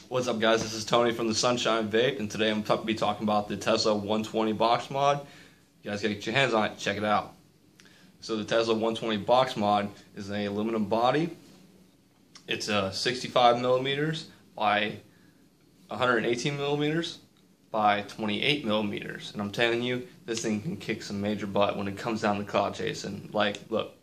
What's up, guys? This is Tony from TheSunShineVape, and today I'm going to be talking about the Tesla 120 box mod. You guys gotta get your hands on it, check it out. So the Tesla 120 box mod is an aluminum body. It's 65 millimeters by 118 millimeters by 28 millimeters, and I'm telling you, this thing can kick some major butt when it comes down to cloud chasing. Like, look.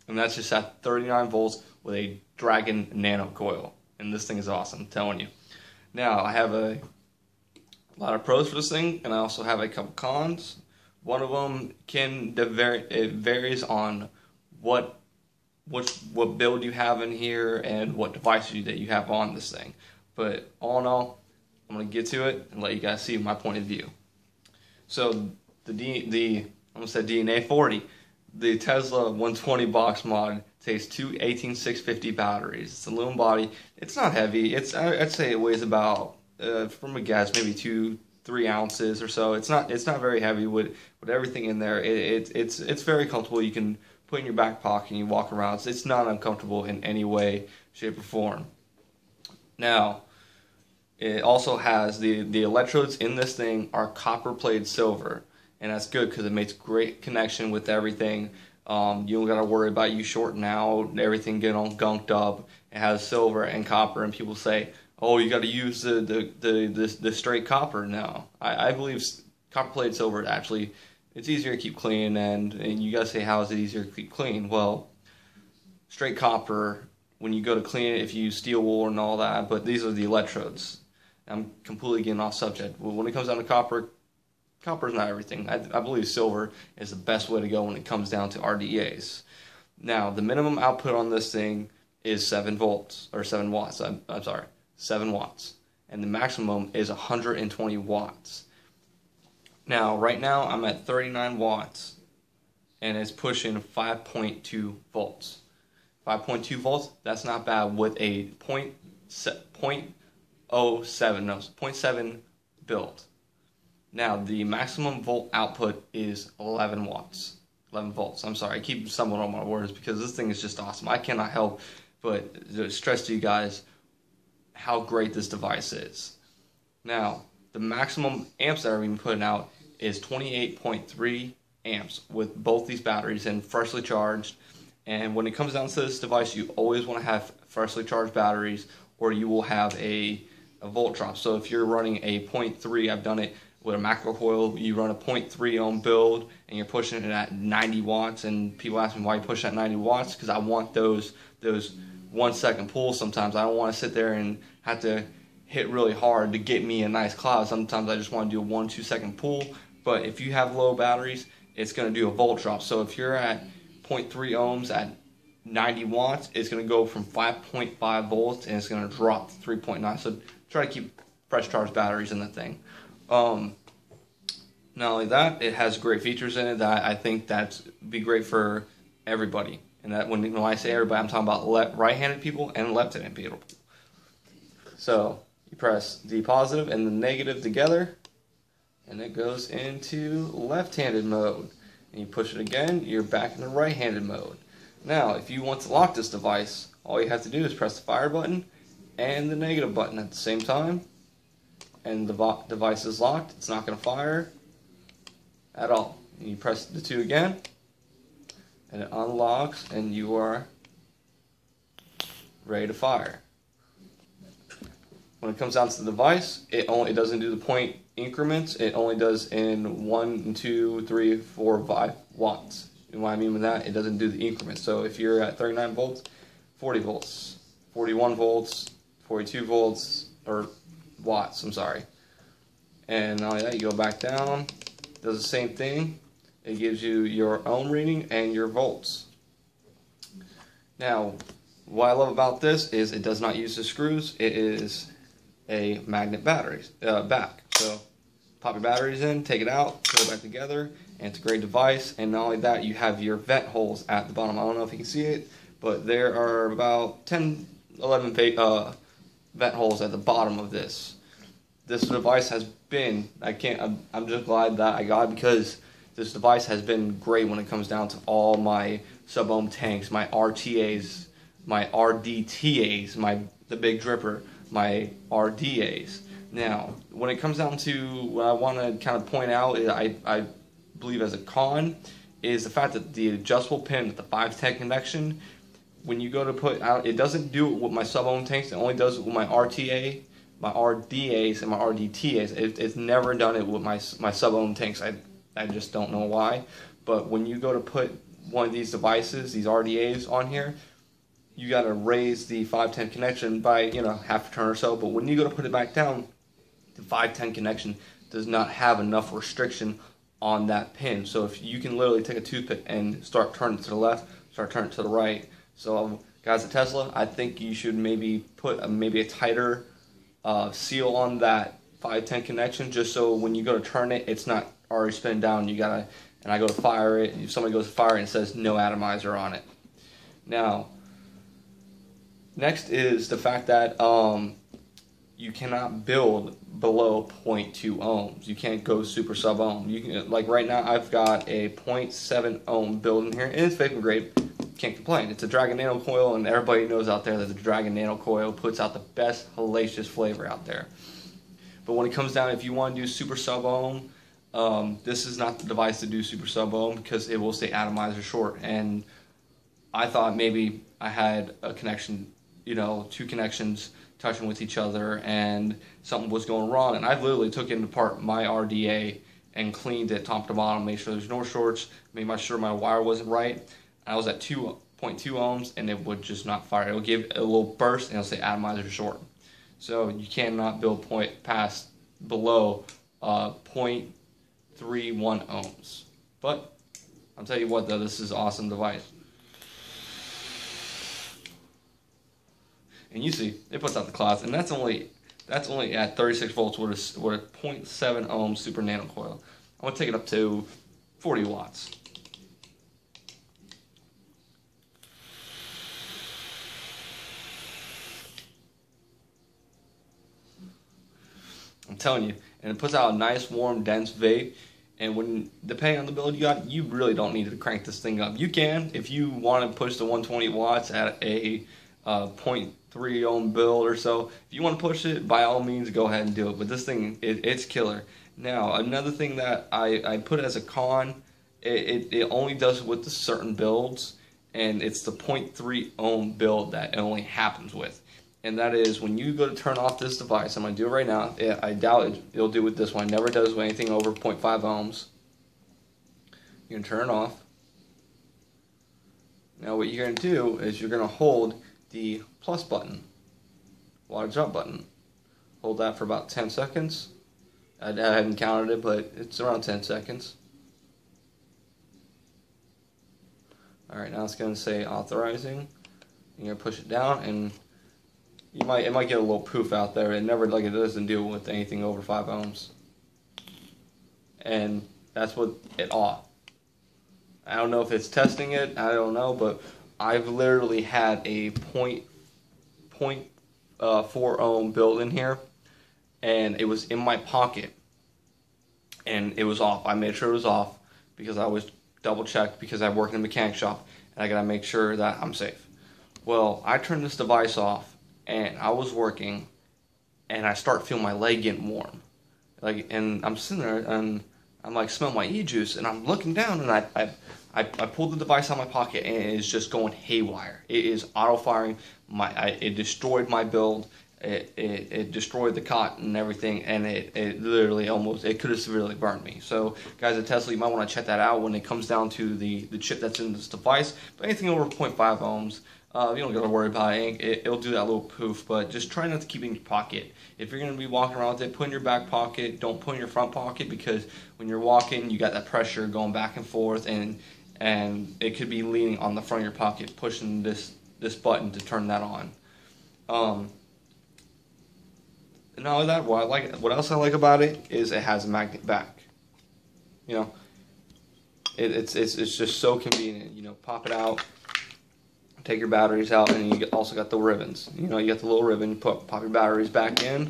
And that's just at 39 volts with a Dragon nano coil. And this thing is awesome, I'm telling you. Now, I have a lot of pros for this thing, and I also have a couple cons. One of them it varies on what build you have in here and what device that you have on this thing. But all in all, I'm going to get to it and let you guys see my point of view. So, I almost said DNA 40. The Tesla 120 box mod takes two 18650 batteries. It's a aluminum body. It's not heavy. I'd say it weighs about from a guess maybe 2-3 ounces or so. It's not very heavy with everything in there. It's very comfortable. You can put it in your back pocket and you walk around. So it's not uncomfortable in any way, shape, or form. Now, it also has the electrodes in this thing are copper plated silver. And that's good because it makes great connection with everything. You don't got to worry about you shorting out, everything getting all gunked up. It has silver and copper, and people say, "Oh, you got to use the straight copper." No, I believe copper-plated silver actually it's easier to keep clean. And you guys say, "How is it easier to keep clean?" Well, straight copper, when you go to clean it, if you use steel wool and all that, but these are the electrodes. I'm completely getting off subject. Well, when it comes down to copper is not everything. I believe silver is the best way to go when it comes down to RDAs. Now, the minimum output on this thing is 7 volts, or 7 watts. I'm sorry, 7 watts. And the maximum is 120 watts. Now, right now, I'm at 39 watts, and it's pushing 5.2 volts. 5.2 volts, that's not bad with a 0.7 build. Now, the maximum volt output is 11 watts. 11 volts. I'm sorry, I keep stumbling on my words because this thing is just awesome. I cannot help but stress to you guys how great this device is. Now, the maximum amps that are being put out is 28.3 amps with both these batteries and freshly charged. And when it comes down to this device, you always want to have freshly charged batteries or you will have a volt drop. So if you're running a 0.3, I've done it with a macro coil, you run a 0.3 ohm build and you're pushing it at 90 watts, and people ask me why you push at 90 watts, because I want those 1 second pulls sometimes. I don't want to sit there and have to hit really hard to get me a nice cloud. Sometimes I just want to do a 1-2 second pull, but if you have low batteries, it's going to do a volt drop. So if you're at 0.3 ohms at 90 watts, it's going to go from 5.5 volts and it's going to drop to 3.9. So try to keep fresh charged batteries in the thing. Not only that, it has great features in it that I think that'd be great for everybody. And that when I say everybody, I'm talking about right-handed people and left-handed people. So you press the positive and the negative together, and it goes into left-handed mode. And you push it again, you're back in the right-handed mode. Now, if you want to lock this device, all you have to do is press the fire button and the negative button at the same time. And the device is locked. It's not going to fire at all. And you press the 2 again, and it unlocks, and you are ready to fire. When it comes down to the device, it doesn't do the point increments. It only does in 1, 2, 3, 4, 5 watts. And what I mean with that, it doesn't do the increments. So if you're at 39 volts, 40 volts, 41 volts, 42 volts, or watts, I'm sorry. And not only that, you go back down, does the same thing. It gives you your ohm reading and your volts. Now, what I love about this is it does not use the screws. It is a magnet batteries back. So pop your batteries in, take it out, put it back together, and it's a great device. And not only that, you have your vent holes at the bottom. I don't know if you can see it, but there are about 10, 11 vent holes at the bottom of this. This device has been, I'm just glad that I got it because this device has been great when it comes down to all my sub-ohm tanks, my RTAs, my RDTAs, the big dripper, my RDAs. Now, when it comes down to what I want to kind of point out, I believe as a con, is the fact that the adjustable pin with the 510 connection, when you go to put out, it doesn't do it with my sub-ohm tanks, it only does it with my RTA, my RDAs, and my RDTAs. It's never done it with my sub-ohm tanks. I just don't know why. But when you go to put one of these devices, these RDAs on here, you got to raise the 510 connection by, you know, half a turn or so. But when you go to put it back down, the 510 connection does not have enough restriction on that pin. So if you can literally take a toothpick and start turning it to the left, start turning it to the right. So guys at Tesla, I think you should maybe put maybe a tighter seal on that 510 connection, just so when you go to turn it, it's not already spinning down. You gotta, and I go to fire it, if somebody goes to fire it and it says no atomizer on it. Now, next is the fact that you cannot build below 0.2 ohms. You can't go super sub ohm. You can, like right now, I've got a 0.7 ohm build in here, and it's vaping grade. Can't complain. It's a Dragon Nano Coil, and everybody knows out there that the Dragon Nano Coil puts out the best hellacious flavor out there. But when it comes down, if you want to do super sub ohm, this is not the device to do super sub ohm because it will stay atomizer short. And I thought maybe I had a connection, you know, two connections touching with each other, and something was going wrong. And I literally took it apart my RDA and cleaned it top to bottom, made sure there's no shorts, made sure my wire wasn't right. I was at 2.2 ohms, and it would just not fire. It would give a little burst, and it'll say atomizer short. So you cannot build past below 0.31 ohms. But I'll tell you what, though, this is an awesome device. And you see, it puts out the clouds, and that's only at 36 volts with a 0.7 ohm super nano coil. I want to take it up to 40 watts. I'm telling you, and it puts out a nice, warm, dense vape. And when, depending on the build you got, you really don't need to crank this thing up. You can, if you want to push the 120 watts at a 0.3 ohm build or so. If you want to push it, by all means, go ahead and do it. But this thing, it's killer. Now, another thing that I put as a con, it only does it with the certain builds, and it's the 0.3 ohm build that it only happens with. And that is when you go to turn off this device. I'm going to do it right now. I doubt it'll do with this one. It never does with anything over 0.5 ohms. You're going to turn it off. Now what you're going to do is you're going to hold the plus button, wattage up button. Hold that for about 10 seconds. I haven't counted it, but it's around 10 seconds. Alright, now it's going to say authorizing. You're going to push it down, and it might get a little poof out there. It never, like, it doesn't deal with anything over 5 ohms. And that's what it ought. I don't know if it's testing it, I don't know, but I've literally had a 0.4 ohm build in here, and it was in my pocket, and it was off. I made sure it was off because I always double check, because I work in a mechanic shop, and I gotta make sure that I'm safe. Well, I turned this device off, and I was working, and I start feeling my leg getting warm, and I'm sitting there, and I'm like, smell my e-juice, and I'm looking down, and I pulled the device out of my pocket, and it is just going haywire. It is auto firing. It destroyed my build. It destroyed the cot and everything, and it literally it could have severely burned me. So guys at Tesla, you might want to check that out when it comes down to the chip that's in this device. But anything over 0.5 ohms, you don't got to worry about it. It'll do that little poof, but just try not to keep it in your pocket. If you're going to be walking around with it, put it in your back pocket. Don't put it in your front pocket, because when you're walking, you got that pressure going back and forth, and it could be leaning on the front of your pocket, pushing this button to turn that on. And not only that, what else I like about it is it has a magnet back. You know, it's just so convenient. You know, pop it out, take your batteries out, and you also got the ribbons. You know, you got the little ribbon. You pop your batteries back in,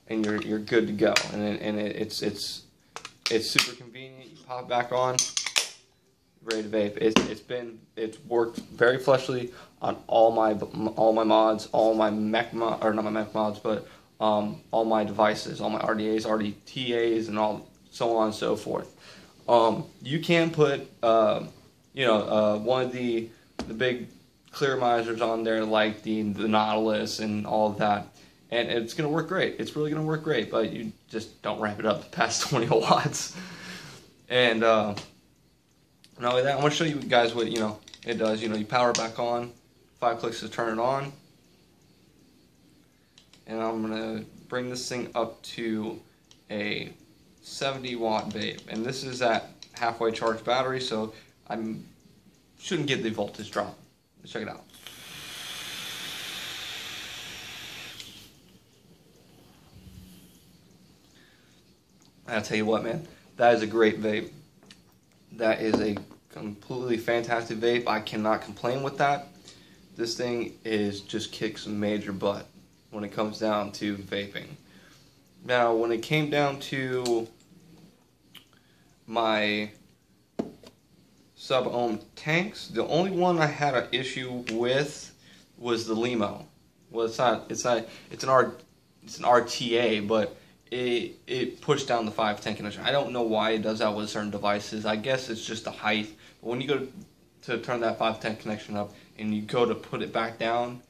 and you're good to go. And it's super convenient. You pop it back on, ready to vape. It's worked very fleshly on all my mods, all my mech mod, or not my mech mods, but all my devices, all my RDAs, RDTAs, and all so on and so forth. You can put one of the big clear misers on there, like the Nautilus and all of that, and it's gonna work great. It's really gonna work great, but you just don't ramp it up past 20 watts. And not only that, I'm gonna show you guys what it does. You power it back on, 5 clicks to turn it on, and I'm gonna bring this thing up to a 70 watt vape, and this is at halfway charged battery, so I shouldn't get the voltage drop. Let's check it out. I'll tell you what, man, that is a great vape. That is a completely fantastic vape. I cannot complain with that. This thing just kicks major butt when it comes down to vaping. Now, when it came down to my sub-ohm tanks, the only one I had an issue with was the Limo. Well, it's an RTA, but it pushed down the 510 connection. I don't know why it does that with certain devices. I guess it's just the height. But when you go to turn that 510 connection up and you go to put it back down,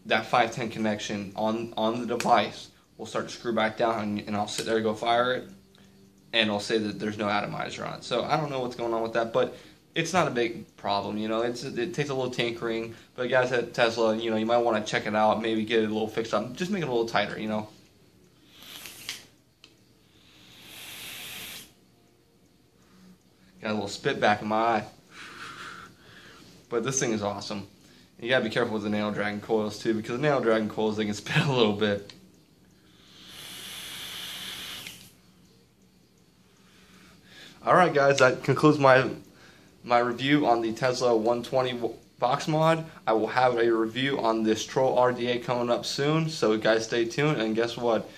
that 510 connection on the device will start to screw back down, and I'll sit there and go fire it, and it'll say that there's no atomizer on it. So I don't know what's going on with that, but it's not a big problem. It takes a little tinkering. But guys at Tesla, you might want to check it out, maybe get it a little fixed up, just make it a little tighter. Got a little spit back in my eye. But this thing is awesome. You gotta be careful with the Nano Dragon coils too, because the Nano Dragon coils, they can spit a little bit. Alright guys, that concludes my review on the Tesla 120 box mod. I will have a review on this Troll RDA coming up soon, so guys stay tuned, and guess what?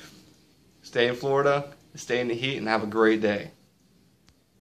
Stay in Florida, stay in the heat, and have a great day.